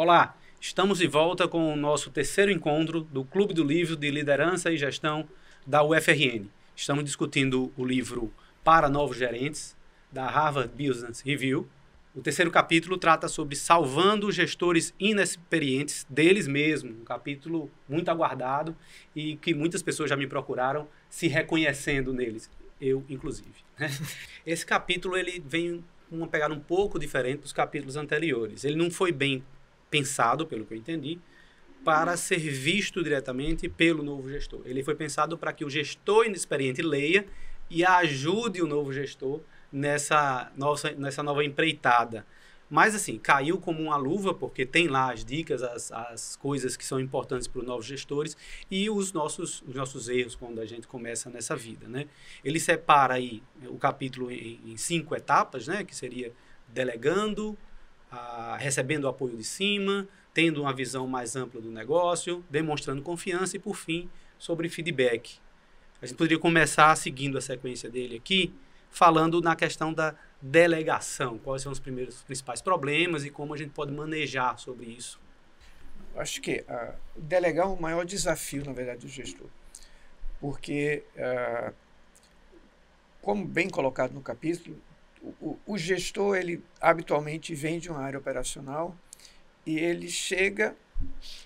Olá, estamos de volta com o nosso terceiro encontro do Clube do Livro de Liderança e Gestão da UFRN. Estamos discutindo o livro Para Novos Gerentes, da Harvard Business Review. O terceiro capítulo trata sobre salvando gestores inexperientes deles mesmos, um capítulo muito aguardado e que muitas pessoas já me procuraram se reconhecendo neles, eu inclusive. Esse capítulo ele vem com uma pegada um pouco diferente dos capítulos anteriores. Ele não foi bem pensado, pelo que eu entendi, para ser visto diretamente pelo novo gestor. Ele foi pensado para que o gestor inexperiente leia e ajude o novo gestor nessa nova empreitada. Mas, assim, caiu como uma luva, porque tem lá as dicas, as coisas que são importantes para os novos gestores e os nossos erros quando a gente começa nessa vida, né? Ele separa aí o capítulo em 5 etapas, né? Que seria delegando, recebendo apoio de cima, tendo uma visão mais ampla do negócio, demonstrando confiança e, por fim, sobre feedback. A gente poderia começar seguindo a sequência dele aqui, falando na questão da delegação. Quais são os principais problemas e como a gente pode manejar sobre isso? Acho que delegar é o maior desafio, na verdade, do gestor. Porque, como bem colocado no capítulo, o gestor, ele habitualmente vem de uma área operacional e ele chega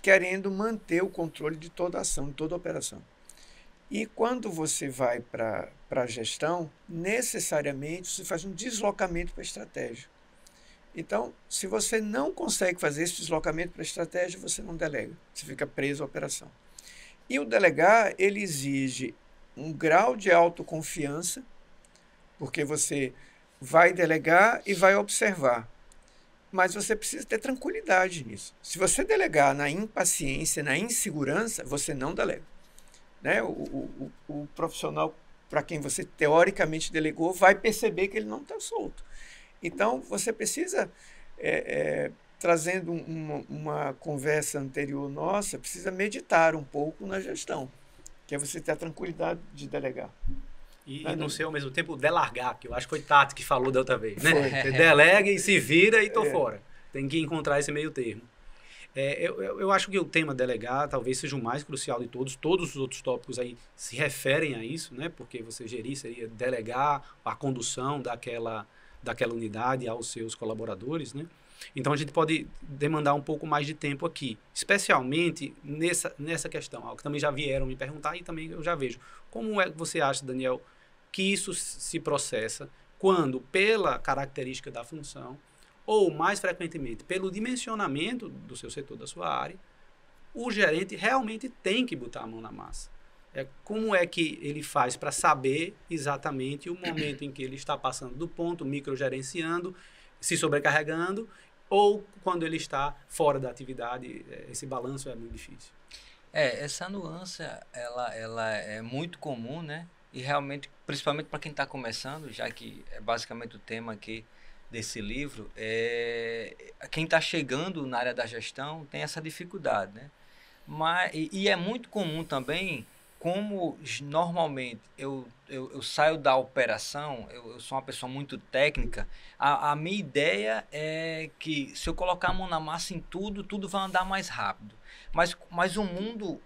querendo manter o controle de toda a ação, de toda a operação. E quando você vai para a gestão, necessariamente você faz um deslocamento para a estratégia. Então, se você não consegue fazer esse deslocamento para a estratégia, você não delega, você fica preso à operação. E o delegar, ele exige um grau de autoconfiança, porque você vai delegar e vai observar. Mas você precisa ter tranquilidade nisso. Se você delegar na impaciência, na insegurança, você não delega. Né? O profissional para quem você teoricamente delegou vai perceber que ele não está solto. Então, você precisa, trazendo uma conversa anterior nossa, precisa meditar um pouco na gestão, que é você ter a tranquilidade de delegar. E não ser ao mesmo tempo delargar, que eu acho que foi Tati que falou da outra vez, né? Foi. Você delega e se vira e tô fora. Tem que encontrar esse meio termo. Eu acho que o tema delegar talvez seja o mais crucial de todos. Todos os outros tópicos aí se referem a isso, né? Porque você gerir seria delegar a condução daquela unidade aos seus colaboradores, né? Então a gente pode demandar um pouco mais de tempo aqui, especialmente nessa questão, algo que também já vieram me perguntar e também eu já vejo. Como é que você acha, Daniel, que isso se processa quando, pela característica da função, ou mais frequentemente pelo dimensionamento do seu setor, da sua área, o gerente realmente tem que botar a mão na massa? Como é que ele faz para saber exatamente o momento em que ele está passando do ponto, microgerenciando, se sobrecarregando, ou quando ele está fora da atividade? Esse balanço é muito difícil. Essa nuance, ela é muito comum, né? E realmente, principalmente para quem está começando, já que é basicamente o tema aqui desse livro, quem está chegando na área da gestão tem essa dificuldade, né? E é muito comum também, como normalmente eu saio da operação, eu sou uma pessoa muito técnica, a minha ideia é que se eu colocar a mão na massa em tudo vai andar mais rápido. Mas o mundo,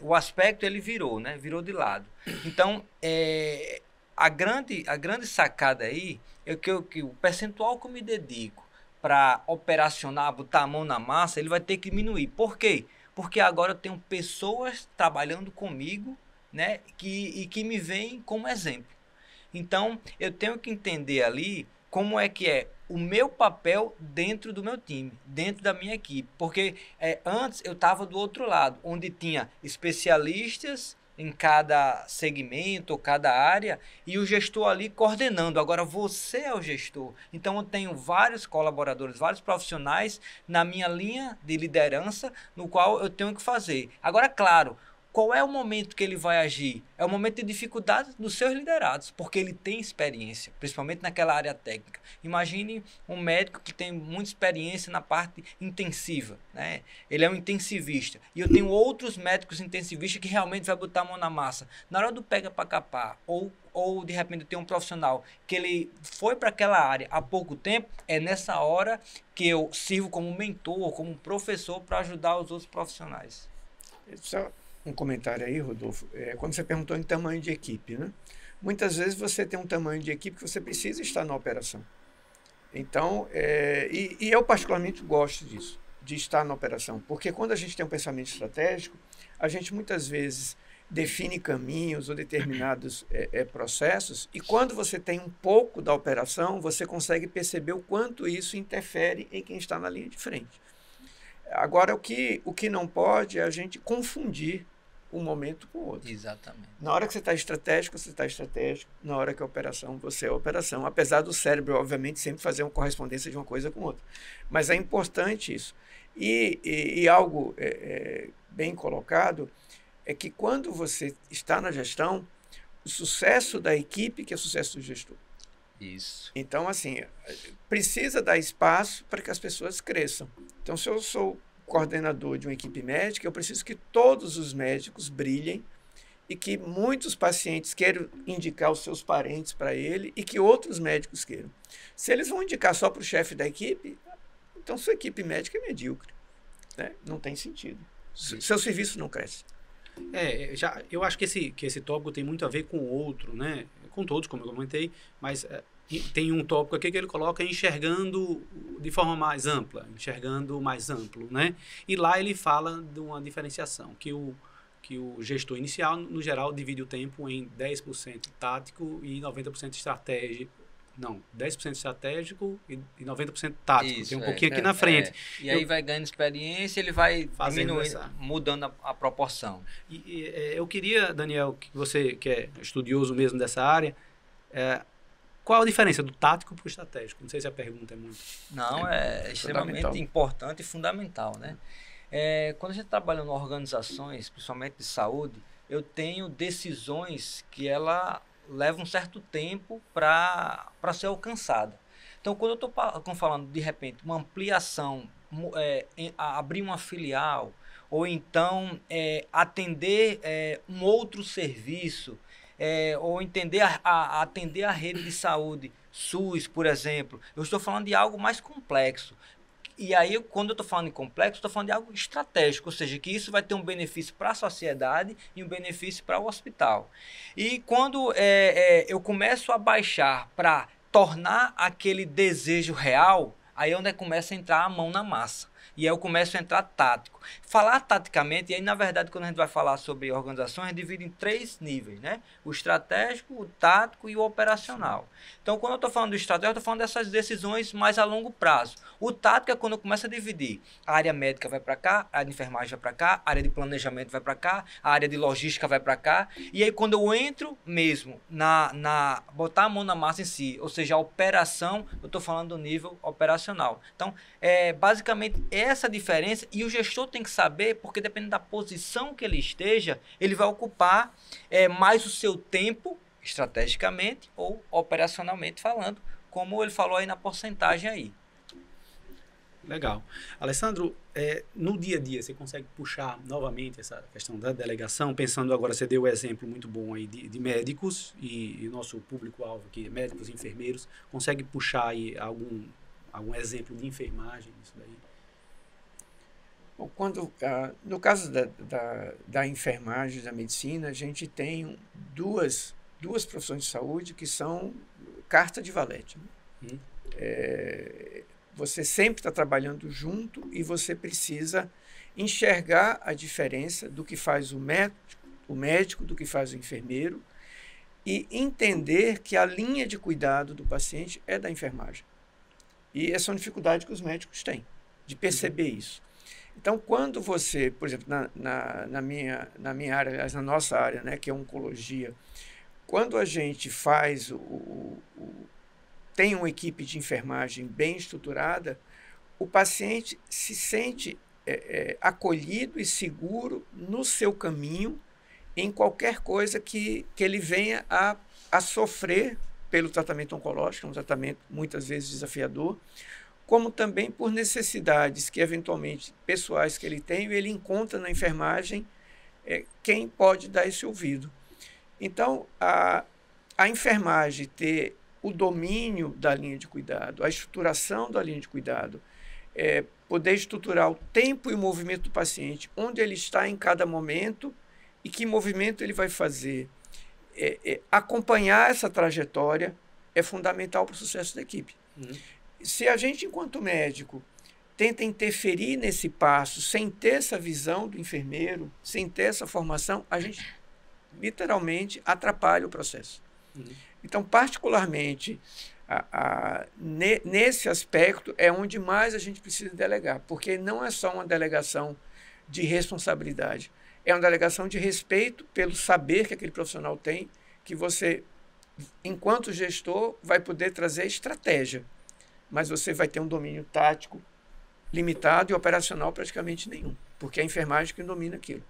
o aspecto ele virou, né? Virou de lado. Então, a grande sacada aí é que o percentual que eu me dedico para operacionar, botar a mão na massa, ele vai ter que diminuir. Por quê? Porque agora eu tenho pessoas trabalhando comigo, né, que me veem como exemplo. Então, eu tenho que entender ali como é que é o meu papel dentro do meu time, dentro da minha equipe. Porque antes eu estava do outro lado, onde tinha especialistas em cada segmento ou cada área e o gestor ali coordenando. Agora você é o gestor. Então eu tenho vários colaboradores, vários profissionais na minha linha de liderança no qual eu tenho que fazer. Agora, claro, qual é o momento que ele vai agir? É o momento de dificuldade dos seus liderados, porque ele tem experiência, principalmente naquela área técnica. Imagine um médico que tem muita experiência na parte intensiva, né? Ele é um intensivista. E eu tenho outros médicos intensivistas que realmente vai botar a mão na massa. Na hora do pega para capar, ou de repente tem um profissional que ele foi para aquela área há pouco tempo, é nessa hora que eu sirvo como mentor, como professor para ajudar os outros profissionais. Só um comentário aí, Rodolfo. Quando você perguntou em tamanho de equipe, né? Muitas vezes você tem um tamanho de equipe que você precisa estar na operação. Então, e eu particularmente gosto disso, de estar na operação, porque quando a gente tem um pensamento estratégico, a gente muitas vezes define caminhos ou determinados processos, e quando você tem um pouco da operação, você consegue perceber o quanto isso interfere em quem está na linha de frente. Agora, o que não pode é a gente confundir um momento com o outro. Exatamente. Na hora que você está estratégico, você está estratégico. Na hora que é operação, você é operação. Apesar do cérebro, obviamente, sempre fazer uma correspondência de uma coisa com outra. Mas é importante isso. E algo bem colocado é que quando você está na gestão, o sucesso da equipe que é o sucesso do gestor. Isso. Então, assim, precisa dar espaço para que as pessoas cresçam. Então, se eu sou coordenador de uma equipe médica, eu preciso que todos os médicos brilhem e que muitos pacientes queiram indicar os seus parentes para ele e que outros médicos queiram. Se eles vão indicar só para o chefe da equipe, então sua equipe médica é medíocre, né? Não tem sentido. Seu serviço não cresce. Eu acho que esse tópico tem muito a ver com o outro, né? Com todos, como eu comentei, mas tem um tópico aqui que ele coloca enxergando de forma mais ampla, enxergando mais amplo, né? E lá ele fala de uma diferenciação, que o gestor inicial, no geral, divide o tempo em 10% tático e 90% estratégico. Não, 10% estratégico e 90% tático. Isso, tem um pouquinho aqui na frente. E aí vai ganhando experiência, ele vai diminuindo, mudando a proporção. Eu queria, Daniel, que você que é estudioso mesmo dessa área, qual a diferença do tático para o estratégico? Não sei se a pergunta é muito... Não, é extremamente importante e fundamental, né? Quando a gente trabalha em organizações, principalmente de saúde, eu tenho decisões que ela leva um certo tempo para ser alcançada. Então, quando eu estou falando, de repente, uma ampliação, abrir uma filial, ou então atender um outro serviço, ou atender a rede de saúde, SUS, por exemplo, eu estou falando de algo mais complexo. E aí, quando eu estou falando em complexo, estou falando de algo estratégico, ou seja, que isso vai ter um benefício para a sociedade e um benefício para o hospital. E quando eu começo a baixar para tornar aquele desejo real, aí é onde começa a entrar a mão na massa. E aí eu começo a entrar tático. Falar taticamente, e aí na verdade quando a gente vai falar sobre organizações, divide em 3 níveis, né? O estratégico, o tático e o operacional. Então quando eu estou falando do estratégico, eu estou falando dessas decisões mais a longo prazo. O tático é quando eu começo a dividir. A área médica vai para cá, a área de enfermagem vai para cá, a área de planejamento vai para cá, a área de logística vai para cá. E aí quando eu entro mesmo botar a mão na massa em si, ou seja, a operação, eu estou falando do nível operacional. Então, basicamente essa diferença, e o gestor tem que saber, porque dependendo da posição que ele esteja, ele vai ocupar mais o seu tempo, estrategicamente ou operacionalmente falando, como ele falou aí na porcentagem aí. Legal. Alessandro, no dia a dia, você consegue puxar novamente essa questão da delegação, pensando agora, você deu um exemplo muito bom aí de médicos, e nosso público-alvo aqui, médicos e enfermeiros, consegue puxar aí algum exemplo de enfermagem, isso daí? Bom, no caso da enfermagem, da medicina, a gente tem duas profissões de saúde que são carta de valete. Né? Você sempre está trabalhando junto e você precisa enxergar a diferença do que faz o médico, do que faz o enfermeiro, e entender que a linha de cuidado do paciente é da enfermagem. E essa é uma dificuldade que os médicos têm, de perceber isso. Então, quando você, por exemplo, na minha área, aliás, na nossa área, né, que é oncologia, quando a gente tem uma equipe de enfermagem bem estruturada, o paciente se sente acolhido e seguro no seu caminho em qualquer coisa que ele venha a sofrer pelo tratamento oncológico, um tratamento muitas vezes desafiador, como também por necessidades que, eventualmente, pessoais que ele tem, e ele encontra na enfermagem quem pode dar esse ouvido. Então, a enfermagem ter o domínio da linha de cuidado, a estruturação da linha de cuidado, poder estruturar o tempo e o movimento do paciente, onde ele está em cada momento e que movimento ele vai fazer. Acompanhar essa trajetória é fundamental para o sucesso da equipe. Se a gente, enquanto médico, tenta interferir nesse passo sem ter essa visão do enfermeiro, sem ter essa formação, a gente literalmente atrapalha o processo. Então, particularmente, nesse aspecto é onde mais a gente precisa delegar, porque não é só uma delegação de responsabilidade, é uma delegação de respeito pelo saber que aquele profissional tem, que você, enquanto gestor, vai poder trazer estratégia, mas você vai ter um domínio tático limitado e operacional praticamente nenhum, porque é a enfermagem que domina aquilo.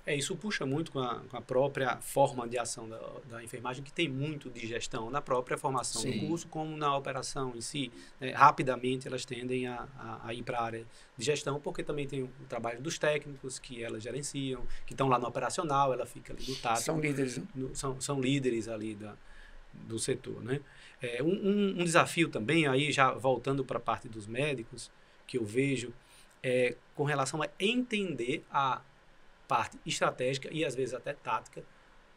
Isso puxa muito com a própria forma de ação da enfermagem, que tem muito de gestão na própria formação do curso, como na operação em si. Rapidamente elas tendem a ir para a área de gestão, porque também tem o trabalho dos técnicos, que elas gerenciam, que estão lá no operacional, ela fica ali no tático. São líderes. São líderes ali do setor, né? Um desafio também, aí já voltando para a parte dos médicos, que eu vejo, com relação a entender a parte estratégica e às vezes até tática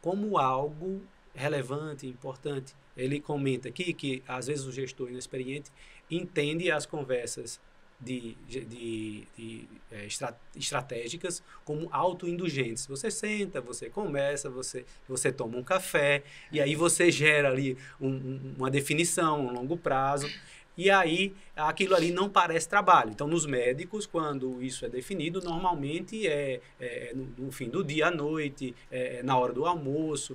como algo relevante, importante. Ele comenta aqui que às vezes o gestor inexperiente entende as conversas estratégicas como autoindulgentes. Você senta, você conversa, você toma um café e aí você gera ali uma definição, um longo prazo. E aí, aquilo ali não parece trabalho. Então, nos médicos, quando isso é definido, normalmente no fim do dia à noite, na hora do almoço.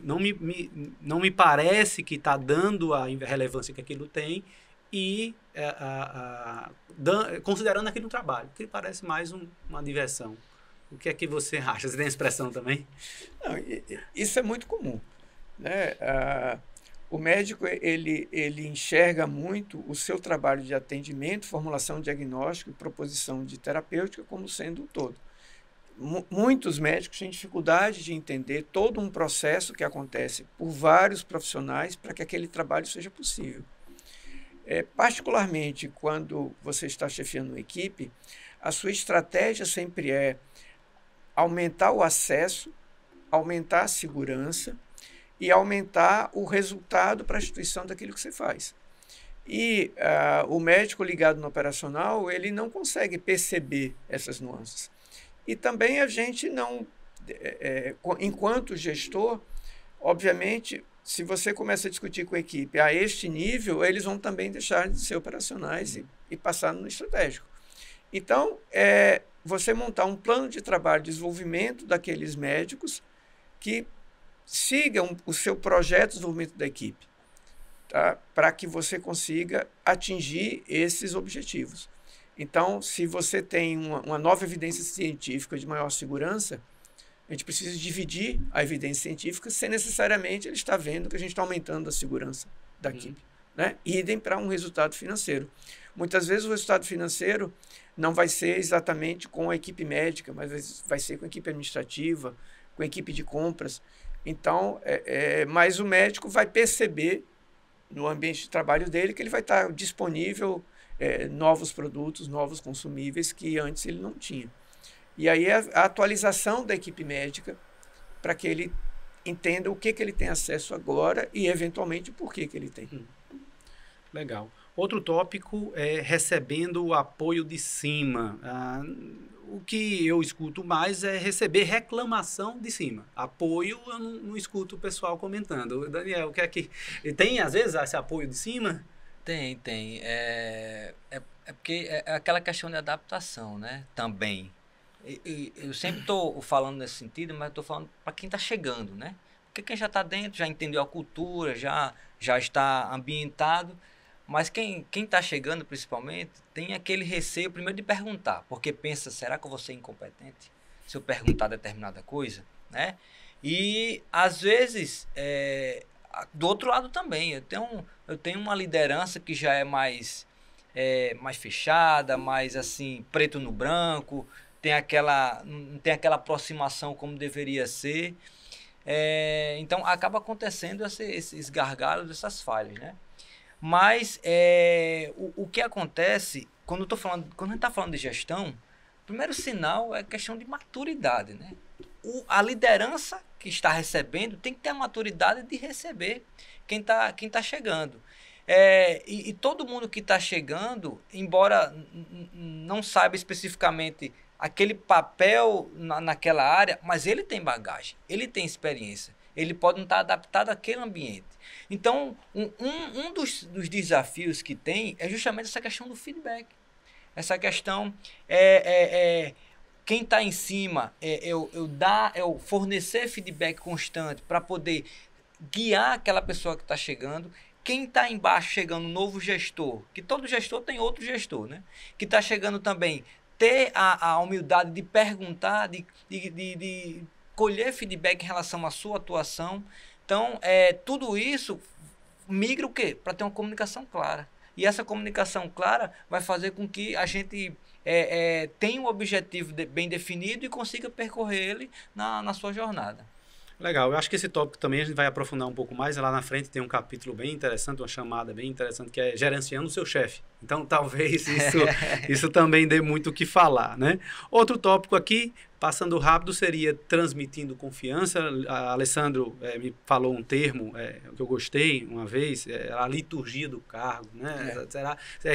Não me parece que está dando a relevância que aquilo tem e considerando aquilo um trabalho, que parece mais uma diversão. O que é que você acha? Você tem a expressão também? Não, isso é muito comum, né? O médico ele enxerga muito o seu trabalho de atendimento, formulação de diagnóstico e proposição de terapêutica como sendo um todo. Muitos médicos têm dificuldade de entender todo um processo que acontece por vários profissionais para que aquele trabalho seja possível. Particularmente quando você está chefiando uma equipe, a sua estratégia sempre é aumentar o acesso, aumentar a segurança e aumentar o resultado para a instituição daquilo que você faz. E o médico ligado no operacional, ele não consegue perceber essas nuances. E também a gente não, enquanto gestor, obviamente, se você começa a discutir com a equipe a este nível, eles vão também deixar de ser operacionais e passar no estratégico. Então, você montar um plano de trabalho de desenvolvimento daqueles médicos que sigam o seu projeto de desenvolvimento da equipe, tá? Para que você consiga atingir esses objetivos. Então, se você tem uma nova evidência científica de maior segurança, a gente precisa dividir a evidência científica sem necessariamente ele estar vendo que a gente está aumentando a segurança da equipe, né? Idem para um resultado financeiro. Muitas vezes o resultado financeiro não vai ser exatamente com a equipe médica, mas vai ser com a equipe administrativa, com a equipe de compras. Então, mas o médico vai perceber no ambiente de trabalho dele que ele vai estar disponível novos produtos, novos consumíveis que antes ele não tinha. E aí a atualização da equipe médica para que ele entenda o que ele tem acesso agora e, eventualmente, por que ele tem. Legal. Outro tópico é recebendo o apoio de cima. O que eu escuto mais é receber reclamação de cima. Apoio, eu não escuto o pessoal comentando. Daniel, o que é que... Tem, às vezes, esse apoio de cima? Tem. Porque é aquela questão de adaptação, né? Também. Eu sempre estou falando nesse sentido, mas estou falando para quem está chegando, né? Porque quem já está dentro, já entendeu a cultura, já está ambientado. Mas quem está chegando, principalmente, tem aquele receio primeiro de perguntar, porque pensa, será que eu vou ser incompetente se eu perguntar determinada coisa, né? E, às vezes, do outro lado também, eu tenho uma liderança que já é mais fechada, mais assim, preto no branco, não tem aquela aproximação como deveria ser. Então, acaba acontecendo esses gargalos, essas falhas, né? Mas o que acontece, quando a gente está falando de gestão, o primeiro sinal é questão de maturidade, né? A liderança que está recebendo tem que ter a maturidade de receber quem tá chegando. E todo mundo que está chegando, embora não saiba especificamente aquele papel naquela área, mas ele tem bagagem, ele tem experiência, ele pode não estar adaptado àquele ambiente. Então, um dos desafios que tem é justamente essa questão do feedback. Essa questão quem está em cima, eu fornecer feedback constante para poder guiar aquela pessoa que está chegando. Quem está embaixo chegando, novo gestor, que todo gestor tem outro gestor, né? Que está chegando também, ter a humildade de perguntar, de colher feedback em relação à sua atuação. Então, tudo isso migra o quê? Para ter uma comunicação clara. E essa comunicação clara vai fazer com que a gente tenha um objetivo bem definido e consiga percorrer ele na sua jornada. Legal, eu acho que esse tópico também a gente vai aprofundar um pouco mais. Lá na frente tem um capítulo bem interessante, uma chamada bem interessante, que é gerenciando o seu chefe. Então, talvez isso também dê muito o que falar, né? Outro tópico aqui, passando rápido, seria transmitindo confiança. Alessandro me falou um termo que eu gostei uma vez, a liturgia do cargo, né?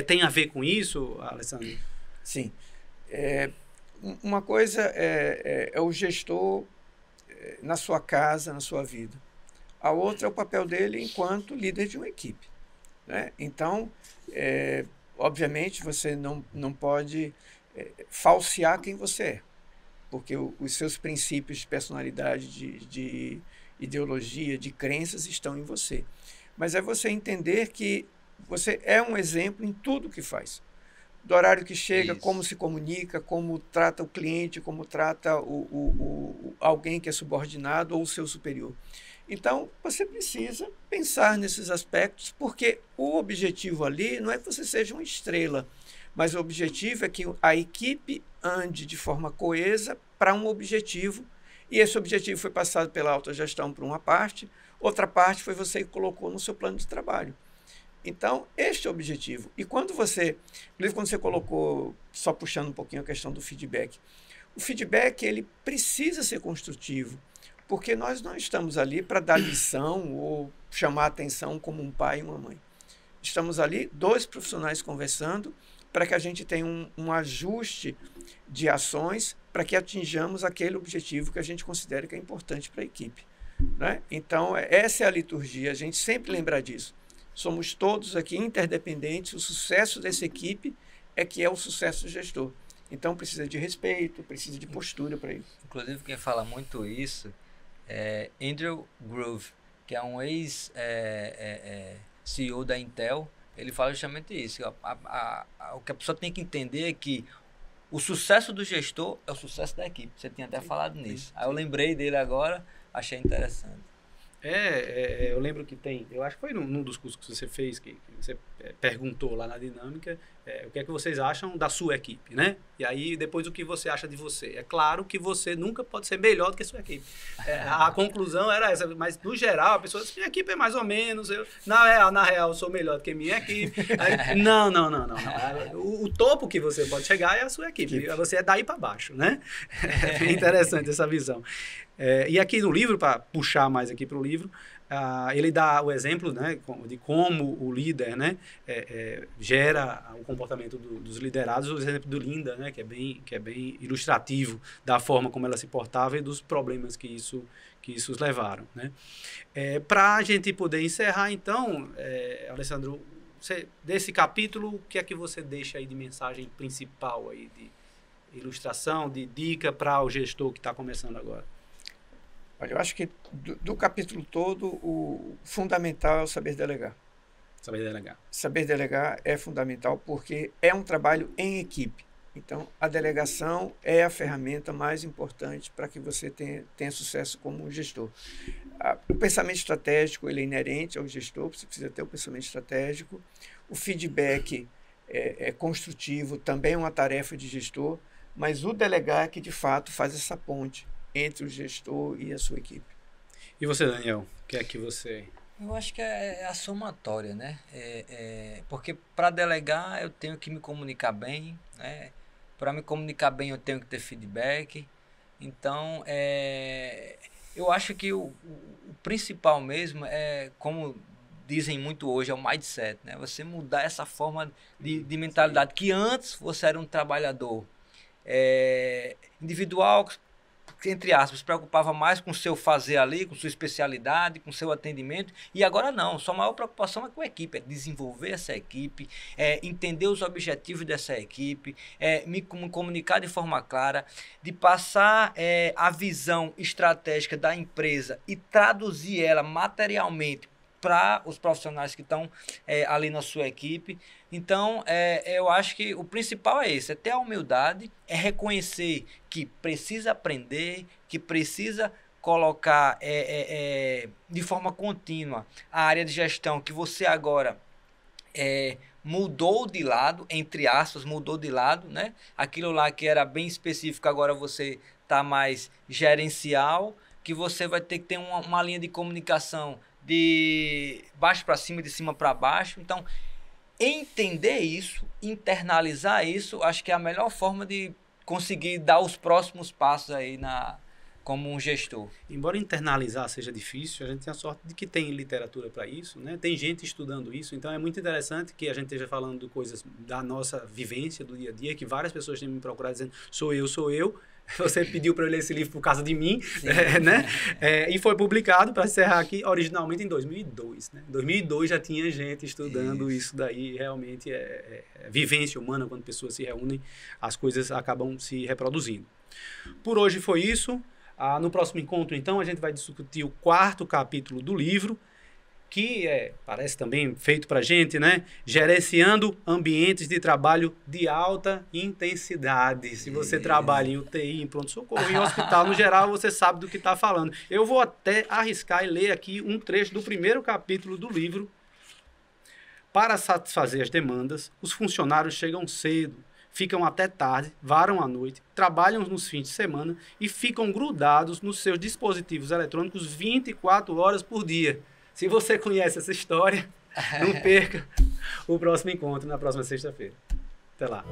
Tem a ver com isso, Alessandro? Sim. Uma coisa é o gestor na sua casa, na sua vida. A outra é o papel dele enquanto líder de uma equipe, né? Então, obviamente, você não pode falsear quem você é, porque os seus princípios de personalidade, de ideologia, de crenças estão em você. Mas é você entender que você é um exemplo em tudo que faz. Do horário que chega, isso, como se comunica, como trata o cliente, como trata alguém que é subordinado ou o seu superior. Então, você precisa pensar nesses aspectos, porque o objetivo ali não é que você seja uma estrela, mas o objetivo é que a equipe ande de forma coesa para um objetivo, e esse objetivo foi passado pela autogestão para uma parte, outra parte foi você que colocou no seu plano de trabalho. Então, este é o objetivo. E quando você colocou, só puxando um pouquinho a questão do feedback, o feedback ele precisa ser construtivo, porque nós não estamos ali para dar lição ou chamar atenção como um pai e uma mãe. Estamos ali, dois profissionais conversando, para que a gente tenha um ajuste de ações para que atinjamos aquele objetivo que a gente considera que é importante para a equipe, né? Então, essa é a liturgia, a gente sempre lembra disso. Somos todos aqui interdependentes, o sucesso dessa equipe é que é o sucesso do gestor. Então, precisa de respeito, precisa de postura para isso. Inclusive, quem fala muito isso é Andrew Grove, que é um ex-CEO da Intel. Ele fala justamente isso. O que a pessoa tem que entender é que o sucesso do gestor é o sucesso da equipe. Você tinha até falado nisso. Aí eu lembrei dele agora, achei interessante. Eu lembro que eu acho que foi num dos cursos que você fez, que você perguntou lá na dinâmica, o que é que vocês acham da sua equipe, né? E aí, depois, o que você acha de você. É claro que você nunca pode ser melhor do que a sua equipe. A conclusão era essa, mas, no geral, a pessoa diz, minha equipe é mais ou menos, na real, eu sou melhor do que a minha equipe. Aí, não. O topo que você pode chegar é a sua equipe. Você é daí para baixo, né? É bem interessante essa visão. E aqui no livro, para puxar mais aqui para o livro, ele dá o exemplo, né, de como o líder, né, gera o comportamento dos liderados, o exemplo do Linda, né, que é bem ilustrativo da forma como ela se portava e dos problemas que isso levaram, né. Para a gente poder encerrar, então, Alessandro, desse capítulo, o que é que você deixa aí de mensagem principal, aí, de ilustração, de dica para o gestor que está começando agora? Olha, eu acho que do capítulo todo, o fundamental é o saber delegar. Saber delegar. Saber delegar é fundamental porque é um trabalho em equipe. Então, a delegação é a ferramenta mais importante para que você tenha sucesso como um gestor. O pensamento estratégico ele é inerente ao gestor, você precisa ter o pensamento estratégico. O feedback é construtivo, também é uma tarefa de gestor, mas o delegar é que, de fato, faz essa ponte entre o gestor e a sua equipe. E você, Daniel? O que é que você... Eu acho que é a somatória, né? Porque para delegar eu tenho que me comunicar bem, né? Para me comunicar bem eu tenho que ter feedback. Então, eu acho que o principal mesmo é, como dizem muito hoje, é o mindset, né? Você mudar essa forma de mentalidade, que antes você era um trabalhador individual, entre aspas, se preocupava mais com o seu fazer ali, com sua especialidade, com o seu atendimento, e agora não, sua maior preocupação é com a equipe, é desenvolver essa equipe, entender os objetivos dessa equipe, me comunicar de forma clara, de passar a visão estratégica da empresa e traduzir ela materialmente para os profissionais que estão ali na sua equipe. Então, eu acho que o principal é esse, é ter a humildade, é reconhecer que precisa aprender, que precisa colocar de forma contínua a área de gestão que você agora mudou de lado, entre aspas, mudou de lado, né? Aquilo lá que era bem específico, agora você está mais gerencial, que você vai ter que ter uma linha de comunicação de baixo para cima, de cima para baixo. Então, entender isso, internalizar isso, acho que é a melhor forma de conseguir dar os próximos passos aí como um gestor. Embora internalizar seja difícil, a gente tem a sorte de que tem literatura para isso, né? Tem gente estudando isso, então é muito interessante que a gente esteja falando de coisas da nossa vivência, do dia a dia, que várias pessoas têm me procurado dizendo, sou eu. Você pediu para eu ler esse livro por causa de mim, né? E foi publicado, para encerrar aqui, originalmente em 2002. Né? Em 2002 já tinha gente estudando isso daí, realmente é vivência humana, quando pessoas se reúnem, as coisas acabam se reproduzindo. Por hoje foi isso. No próximo encontro, então, a gente vai discutir o 4º capítulo do livro, que parece também feito para a gente, né? Gerenciando ambientes de trabalho de alta intensidade. Se você trabalha em UTI, em pronto-socorro, em hospital, no geral, você sabe do que está falando. Eu vou até arriscar e ler aqui um trecho do 1º capítulo do livro. Para satisfazer as demandas, os funcionários chegam cedo, ficam até tarde, varam à noite, trabalham nos fins de semana e ficam grudados nos seus dispositivos eletrônicos 24 horas por dia. Se você conhece essa história, não perca o próximo encontro na próxima sexta-feira. Até lá.